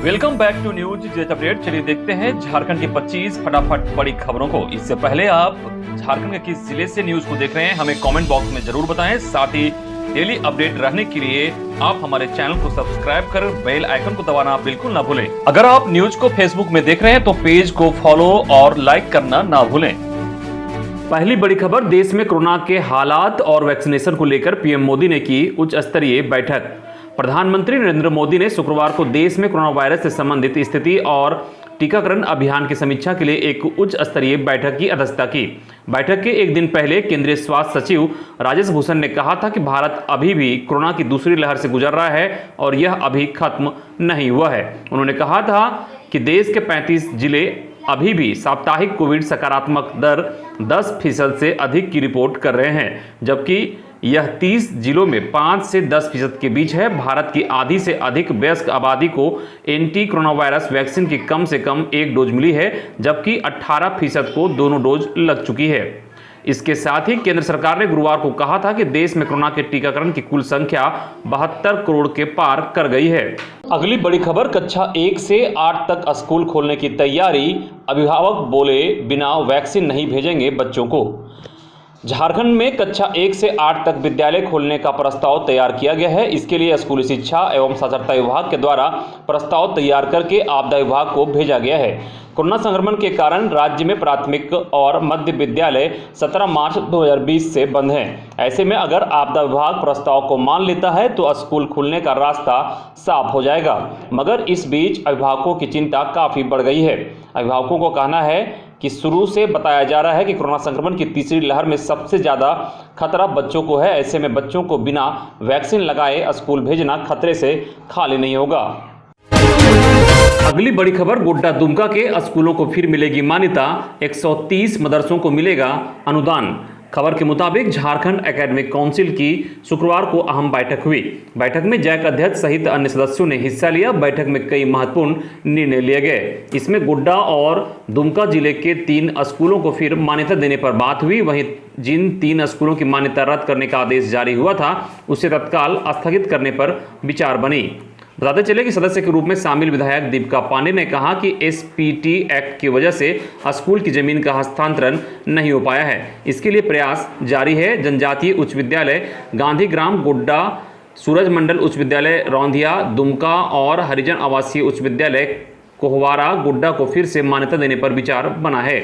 Welcome back to news jet update. चलिए देखते हैं झारखंड की 25 फटाफट बड़ी खबरों को। इससे पहले आप झारखंड के किस जिले से न्यूज को देख रहे हैं हमें कमेंट बॉक्स में जरूर बताएं। साथ ही डेली अपडेट रहने के लिए आप हमारे चैनल को सब्सक्राइब कर बेल आइकन को दबाना बिल्कुल ना भूलें। अगर आप न्यूज को फेसबुक में देख रहे हैं तो पेज को फॉलो और लाइक करना ना भूलें। पहली बड़ी खबर, देश में कोरोना के हालात और वैक्सीनेशन को लेकर पीएम मोदी ने की उच्च स्तरीय बैठक। प्रधानमंत्री नरेंद्र मोदी ने शुक्रवार को देश में कोरोना वायरस से संबंधित स्थिति और टीकाकरण अभियान की समीक्षा के लिए एक उच्च स्तरीय बैठक की अध्यक्षता की। बैठक के एक दिन पहले केंद्रीय स्वास्थ्य सचिव राजेश भूषण ने कहा था कि भारत अभी भी कोरोना की दूसरी लहर से गुजर रहा है और यह अभी खत्म नहीं हुआ है। उन्होंने कहा था कि देश के 35 जिले अभी भी साप्ताहिक कोविड सकारात्मक दर 10% से अधिक की रिपोर्ट कर रहे हैं, जबकि यह 30 जिलों में 5 से 10% के बीच है। भारत की आधी से अधिक वयस्क आबादी को एंटी कोरोना वायरस वैक्सीन की कम से कम एक डोज मिली है, जबकि 18% को दोनों डोज लग चुकी है। इसके साथ ही केंद्र सरकार ने गुरुवार को कहा था कि देश में कोरोना के टीकाकरण की कुल संख्या 72 करोड़ के पार कर गई है। अगली बड़ी खबर, कक्षा 1 से 8 तक स्कूल खोलने की तैयारी, अभिभावक बोले बिना वैक्सीन नहीं भेजेंगे बच्चों को। झारखंड में कक्षा 1 से 8 तक विद्यालय खोलने का प्रस्ताव तैयार किया गया है। इसके लिए स्कूली शिक्षा एवं साक्षरता विभाग के द्वारा प्रस्ताव तैयार करके आपदा विभाग को भेजा गया है। कोरोना संक्रमण के कारण राज्य में प्राथमिक और मध्य विद्यालय 17 मार्च 2020 से बंद हैं। ऐसे में अगर आपदा विभाग प्रस्ताव को मान लेता है तो स्कूल खुलने का रास्ता साफ हो जाएगा, मगर इस बीच अभिभावकों की चिंता काफ़ी बढ़ गई है। अभिभावकों को कहना है कि शुरू से बताया जा रहा है कि कोरोना संक्रमण की तीसरी लहर में सबसे ज़्यादा खतरा बच्चों को है। ऐसे में बच्चों को बिना वैक्सीन लगाए स्कूल भेजना खतरे से खाली नहीं होगा। अगली बड़ी खबर, गोड्डा दुमका के स्कूलों को फिर मिलेगी मान्यता, 130 मदरसों को मिलेगा अनुदान। खबर के मुताबिक झारखंड एकेडमिक काउंसिल की शुक्रवार को अहम बैठक हुई। बैठक में जैक अध्यक्ष सहित अन्य सदस्यों ने हिस्सा लिया। बैठक में कई महत्वपूर्ण निर्णय लिए गए। इसमें गोड्डा और दुमका जिले के 3 स्कूलों को फिर मान्यता देने पर बात हुई। वहीं जिन 3 स्कूलों की मान्यता रद्द करने का आदेश जारी हुआ था उसे तत्काल स्थगित करने पर विचार बनी। बताते चले कि सदस्य के रूप में शामिल विधायक दीपिका पांडे ने कहा कि एसपीटी एक्ट की वजह से स्कूल की जमीन का हस्तांतरण नहीं हो पाया है, इसके लिए प्रयास जारी है। जनजातीय उच्च विद्यालय गांधीग्राम गोड्डा, सूरज मंडल उच्च विद्यालय रौंधिया दुमका और हरिजन आवासीय उच्च विद्यालय कोहवारा गोड्डा को फिर से मान्यता देने पर विचार बना है।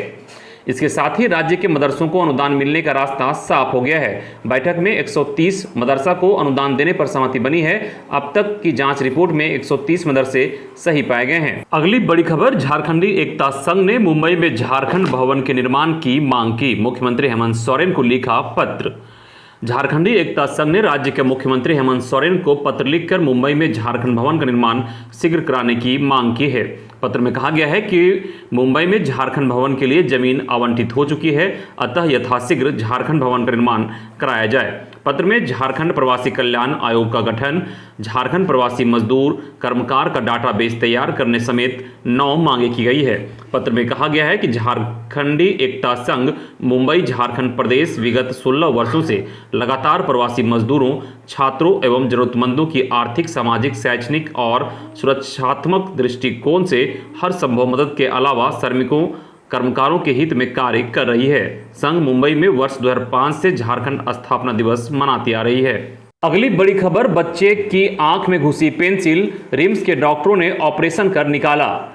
इसके साथ ही राज्य के मदरसों को अनुदान मिलने का रास्ता साफ हो गया है। बैठक में 130 मदरसा को अनुदान देने पर सहमति बनी है। अब तक की जांच रिपोर्ट में 130 मदरसे सही पाए गए हैं। अगली बड़ी खबर, झारखंडी एकता संघ ने मुंबई में झारखंड भवन के निर्माण की मांग की। मुख्यमंत्री हेमंत सोरेन को लिखा पत्र। झारखंडी एकता संघ ने राज्य के मुख्यमंत्री हेमंत सोरेन को पत्र लिखकर मुंबई में झारखंड भवन का निर्माण शीघ्र कराने की मांग की है। पत्र में कहा गया है कि मुंबई में झारखंड भवन के लिए जमीन आवंटित हो चुकी है, अतः यथाशीघ्र झारखंड भवन का निर्माण कराया जाए। पत्र में झारखंड प्रवासी कल्याण आयोग का गठन, झारखंड प्रवासी मजदूर कर्मकार का डाटाबेस तैयार करने समेत 9 मांगे की गई है। पत्र में कहा गया है कि झारखंडी एकता संघ मुंबई झारखंड प्रदेश विगत 16 वर्षों से लगातार प्रवासी मजदूरों, छात्रों एवं जरूरतमंदों की आर्थिक, सामाजिक, शैक्षणिक और सुरक्षात्मक दृष्टिकोण से हर संभव मदद के अलावा श्रमिकों कर्मकारों के हित में कार्य कर रही है। संघ मुंबई में वर्ष 2005 से झारखंड स्थापना दिवस मनाती आ रही है। अगली बड़ी खबर, बच्चे की आंख में घुसी पेंसिल, रिम्स के डॉक्टरों ने ऑपरेशन कर निकाला।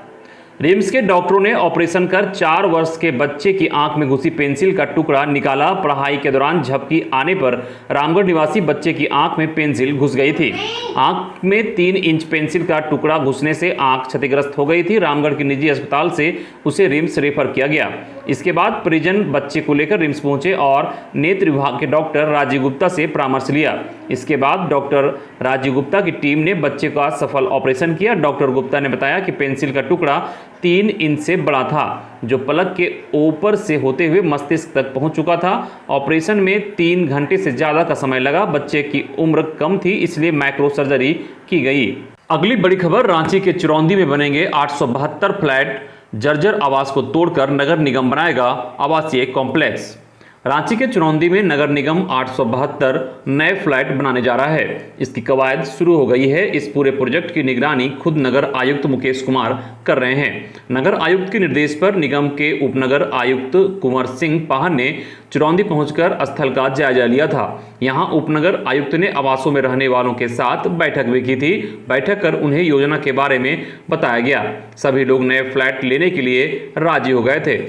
रिम्स के डॉक्टरों ने ऑपरेशन कर 4 वर्ष के बच्चे की आंख में घुसी पेंसिल का टुकड़ा निकाला। पढ़ाई के दौरान झपकी आने पर रामगढ़ निवासी बच्चे की आंख में पेंसिल घुस गई थी। आंख में 3 इंच पेंसिल का टुकड़ा घुसने से आंख क्षतिग्रस्त हो गई थी। रामगढ़ के निजी अस्पताल से उसे रिम्स रेफर किया गया। इसके बाद परिजन बच्चे को लेकर रिम्स पहुंचे और नेत्र विभाग के डॉक्टर राजीव गुप्ता से परामर्श लिया। इसके बाद डॉक्टर राजीव गुप्ता की टीम ने बच्चे का सफल ऑपरेशन किया। डॉक्टर गुप्ता ने बताया कि पेंसिल का टुकड़ा 3 इंच से बड़ा था, जो पलक के ऊपर से होते हुए मस्तिष्क तक पहुंच चुका था। ऑपरेशन में 3 घंटे से ज़्यादा का समय लगा। बच्चे की उम्र कम थी, इसलिए माइक्रो सर्जरी की गई। अगली बड़ी खबर, रांची के चिरौंदी में बनेंगे 872 फ्लैट। जर्जर आवास को तोड़कर नगर निगम बनाएगा आवासीय कॉम्प्लेक्स। रांची के चुरौंदी में नगर निगम 872 नए फ्लैट बनाने जा रहा है। इसकी कवायद शुरू हो गई है। इस पूरे प्रोजेक्ट की निगरानी खुद नगर आयुक्त मुकेश कुमार कर रहे हैं। नगर आयुक्त के निर्देश पर निगम के उपनगर आयुक्त कुंवर सिंह पाहर ने चुरौंदी पहुंचकर स्थल का जायजा लिया था। यहां उपनगर आयुक्त ने आवासों में रहने वालों के साथ बैठक भी की थी। बैठक कर उन्हें योजना के बारे में बताया गया। सभी लोग नए फ्लैट लेने के लिए राजी हो गए थे।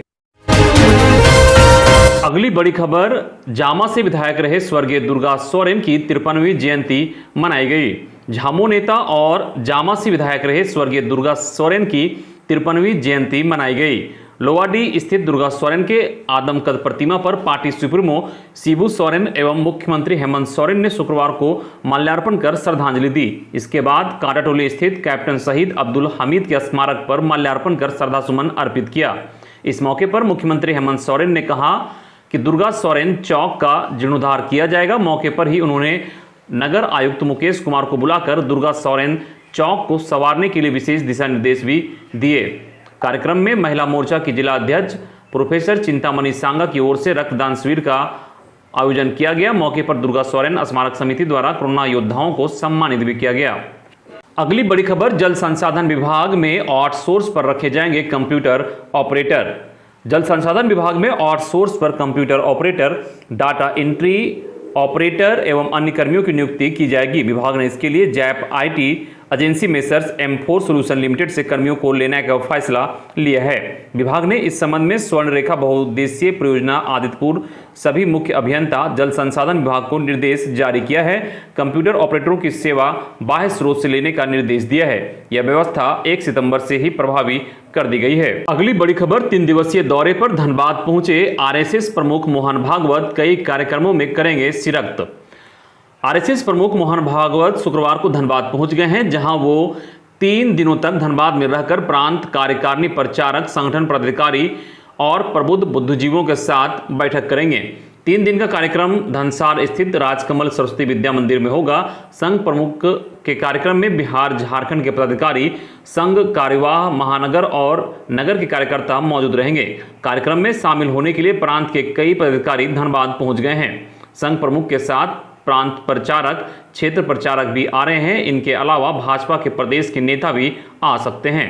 अगली बड़ी खबर, जामा से विधायक रहे स्वर्गीय दुर्गा सोरेन की 53वीं जयंती मनाई गई। झामो नेता और जामा से विधायक रहे स्वर्गीय दुर्गा सोरेन की 53वीं जयंती मनाई गई। लोवाडी स्थित दुर्गा सोरेन के आदमकद प्रतिमा पर पार्टी सुप्रीमो शिबू सोरेन एवं मुख्यमंत्री हेमंत सोरेन ने शुक्रवार को माल्यार्पण कर श्रद्धांजलि दी। इसके बाद कांटाटोली स्थित कैप्टन शहीद अब्दुल हमीद के स्मारक पर माल्यार्पण कर श्रद्धासुमन अर्पित किया। इस मौके पर मुख्यमंत्री हेमंत सोरेन ने कहा कि दुर्गा सोरेन चौक का जीर्णोद्धार किया जाएगा। मौके पर ही उन्होंने नगर आयुक्त मुकेश कुमार को बुलाकर दुर्गा सोरेन चौक को संवारने के लिए विशेष दिशा निर्देश भी दिए। कार्यक्रम में महिला मोर्चा की जिला अध्यक्ष प्रोफेसर चिंतामणि सांगा की ओर से रक्तदान शिविर का आयोजन किया गया। मौके पर दुर्गा सोरेन स्मारक समिति द्वारा कोरोना योद्धाओं को सम्मानित भी किया गया। अगली बड़ी खबर, जल संसाधन विभाग में आउटसोर्स पर रखे जाएंगे कंप्यूटर ऑपरेटर। जल संसाधन विभाग में आउटसोर्स पर computer operator, data entry operator एवं अन्य कर्मियों की नियुक्ति की जाएगी। विभाग ने इसके लिए JAP IT agency messrs M4 solution limited से कर्मियों को लेने का फैसला लिया है। विभाग ने इस संबंध में स्वर्ण रेखा बहुउद्देशीय परियोजना आदित्यपुर सभी मुख्य अभियंता जल संसाधन विभाग को निर्देश जारी किया है। कंप्यूटर ऑपरेटरों की सेवा बाह्य स्रोत से लेने का निर्देश दिया है। यह व्यवस्था 1 सितंबर से ही प्रभावी कर दी गई है। अगली बड़ी खबर, 3 दिवसीय दौरे पर धनबाद पहुंचे आरएसएस प्रमुख मोहन भागवत कई कार्यक्रमों में करेंगे शिरकत। आरएसएस प्रमुख मोहन भागवत शुक्रवार को धनबाद पहुंच गए हैं, जहां वो 3 दिनों तक धनबाद में रहकर प्रांत कार्यकारिणी प्रचारक, संगठन पदाधिकारी और प्रबुद्ध बुद्धिजीवियों के साथ बैठक करेंगे। 3 दिन का कार्यक्रम धनसार स्थित राजकमल सरस्वती विद्या मंदिर में होगा। संघ प्रमुख के कार्यक्रम में बिहार झारखंड के पदाधिकारी, संघ कार्यवाह, महानगर और नगर के कार्यकर्ता मौजूद रहेंगे। कार्यक्रम में शामिल होने के लिए प्रांत के कई पदाधिकारी धनबाद पहुंच गए हैं। संघ प्रमुख के साथ प्रांत प्रचारक, क्षेत्र प्रचारक भी आ रहे हैं। इनके अलावा भाजपा के प्रदेश के नेता भी आ सकते हैं।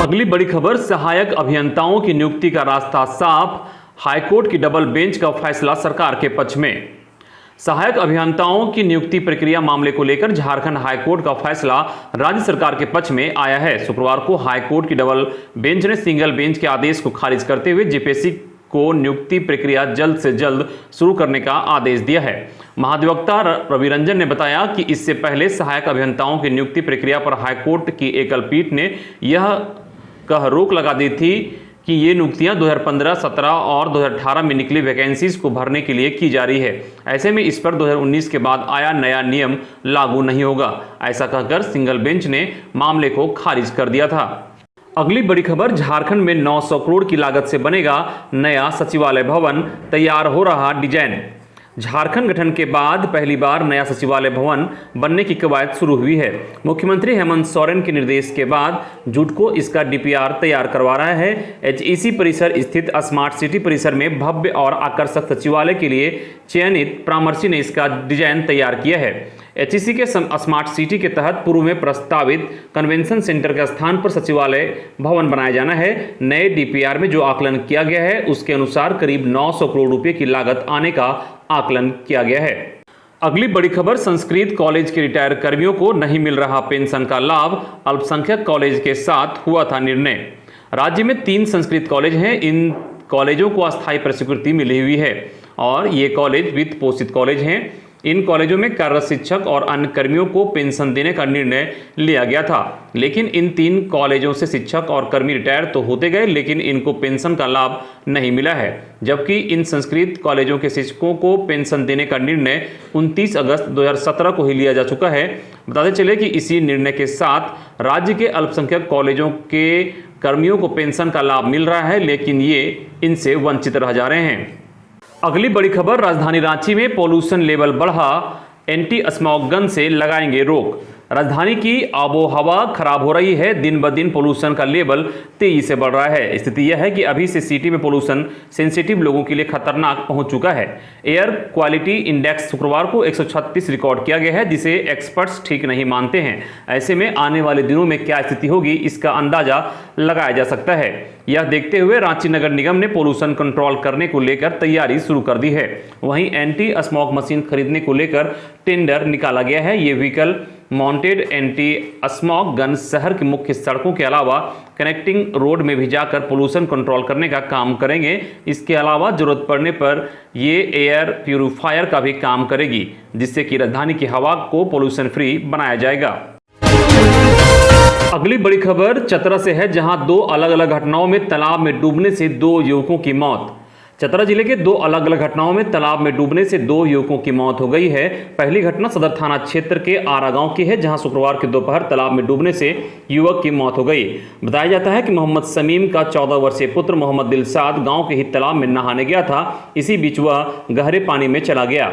अगली बड़ी खबर, सहायक अभियंताओं की नियुक्ति का रास्ता साफ, हाईकोर्ट की डबल बेंच का फैसला सरकार के पक्ष में। सहायक अभियंताओं की नियुक्ति प्रक्रिया मामले को लेकर झारखंड हाईकोर्ट का फैसला राज्य सरकार के पक्ष में आया है। शुक्रवार को हाईकोर्ट की डबल बेंच ने सिंगल बेंच के आदेश को खारिज करते हुए जेपीएससी को नियुक्ति प्रक्रिया जल्द से जल्द शुरू करने का आदेश दिया है। महाधिवक्ता रवि रंजन ने बताया कि इससे पहले सहायक अभियंताओं की नियुक्ति प्रक्रिया पर हाईकोर्ट की एकल पीठ ने यह कह रोक लगा दी थी कि ये नियुक्तियां 2015, 17 और 2018 में निकली वैकेंसीज को भरने के लिए की जा रही है। ऐसे में इस पर 2019 के बाद आया नया नियम लागू नहीं होगा। ऐसा कहकर सिंगल बेंच ने मामले को खारिज कर दिया था। अगली बड़ी खबर, झारखंड में 900 करोड़ की लागत से बनेगा नया सचिवालय भवन, तैयार हो रहा डिजाइन। झारखंड गठन के बाद पहली बार नया सचिवालय भवन बनने की कवायद शुरू हुई है। मुख्यमंत्री हेमंत सोरेन के निर्देश के बाद जुटको इसका डीपीआर तैयार करवा रहा है। एचईसी परिसर स्थित स्मार्ट सिटी परिसर में भव्य और आकर्षक सचिवालय के लिए चयनित परामर्शी ने इसका डिजाइन तैयार किया है। एचईसी के स्मार्ट सिटी के तहत पूर्व में प्रस्तावित कन्वेंशन सेंटर के स्थान पर सचिवालय भवन बनाया जाना है। नए डीपीआर में जो आकलन किया गया है उसके अनुसार करीब 900 करोड़ रुपए की लागत आने का आकलन किया गया है। अगली बड़ी खबर, संस्कृत कॉलेज के रिटायर कर्मियों को नहीं मिल रहा पेंशन का लाभ, अल्पसंख्यक कॉलेज के साथ हुआ था निर्णय। राज्य में 3 संस्कृत कॉलेज हैं। इन कॉलेजों को अस्थायी प्रस्वीकृति मिली हुई है और ये कॉलेज वित्त पोषित कॉलेज हैं। इन कॉलेजों में कार्यरत शिक्षक और अन्य कर्मियों को पेंशन देने का निर्णय लिया गया था, लेकिन इन 3 कॉलेजों से शिक्षक और कर्मी रिटायर तो होते गए, लेकिन इनको पेंशन का लाभ नहीं मिला है। जबकि इन संस्कृत कॉलेजों के शिक्षकों को पेंशन देने का निर्णय 29 अगस्त 2017 को ही लिया जा चुका है। बताते चले कि इसी निर्णय के साथ राज्य के अल्पसंख्यक कॉलेजों के कर्मियों को पेंशन का लाभ मिल रहा है, लेकिन ये इनसे वंचित रह जा रहे हैं। अगली बड़ी खबर, राजधानी रांची में पोल्यूशन लेवल बढ़ा, एंटी स्मॉग गन से लगाएंगे रोक। राजधानी की आबोहवा खराब हो रही है। दिन ब दिन पोल्यूशन का लेवल तेजी से बढ़ रहा है। स्थिति यह है कि अभी से सिटी में पोल्यूशन सेंसिटिव लोगों के लिए खतरनाक पहुंच चुका है। एयर क्वालिटी इंडेक्स शुक्रवार को 136 रिकॉर्ड किया गया है, जिसे एक्सपर्ट्स ठीक नहीं मानते हैं। ऐसे में आने वाले दिनों में क्या स्थिति होगी, इसका अंदाजा लगाया जा सकता है। यह देखते हुए रांची नगर निगम ने पोल्यूशन कंट्रोल करने को लेकर तैयारी शुरू कर दी है। वहीं एंटी स्मॉग मशीन खरीदने को लेकर टेंडर निकाला गया है। ये vehicle mounted anti smog gun शहर की मुख्य सड़कों के अलावा कनेक्टिंग रोड में भी जाकर पोल्यूशन कंट्रोल करने का काम करेंगे। इसके अलावा जरूरत पड़ने पर ये एयर प्यूरिफायर का भी काम करेगी, जिससे कि राजधानी की हवा को पोल्यूशन फ्री बनाया जाएगा। अगली बड़ी खबर चतरा से है, जहां 2 अलग अलग घटनाओं में तालाब में डूबने से 2 युवकों की मौत। चतरा जिले के 2 अलग अलग घटनाओं में तालाब में डूबने से 2 युवकों की मौत हो गई है। पहली घटना सदर थाना क्षेत्र के आरा गांव की है, जहां शुक्रवार की दोपहर तालाब में डूबने से युवक की मौत हो गई। बताया जाता है कि मोहम्मद समीम का 14 वर्षीय पुत्र मोहम्मद दिलशाद गांव के ही तालाब में नहाने गया था। इसी बीच वह गहरे पानी में चला गया।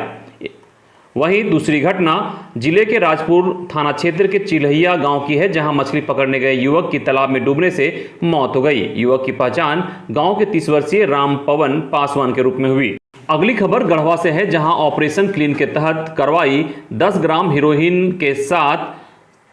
वहीं दूसरी घटना जिले के राजपुर थाना क्षेत्र के चिल्हिया गांव की है, जहां मछली पकड़ने गए युवक की तालाब में डूबने से मौत हो गई। युवक की पहचान गांव के 30 वर्षीय राम पवन पासवान के रूप में हुई। अगली खबर गढ़वा से है, जहां ऑपरेशन क्लीन के तहत कार्रवाई 10 ग्राम हेरोइन के साथ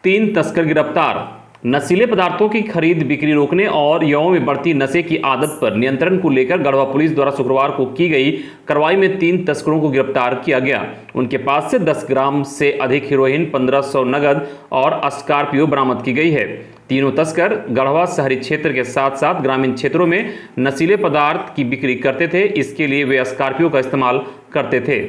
3 तस्कर गिरफ्तार। नशीले पदार्थों की खरीद बिक्री रोकने और युवाओं में बढ़ती नशे की आदत पर नियंत्रण को लेकर गढ़वा पुलिस द्वारा शुक्रवार को की गई कार्रवाई में 3 तस्करों को गिरफ्तार किया गया। उनके पास से 10 ग्राम से अधिक हेरोइन, 1500 नगद और स्कॉर्पियो बरामद की गई है। तीनों तस्कर गढ़वा शहरी क्षेत्र के साथ साथ ग्रामीण क्षेत्रों में नशीले पदार्थ की बिक्री करते थे। इसके लिए वे स्कॉर्पियो का इस्तेमाल करते थे।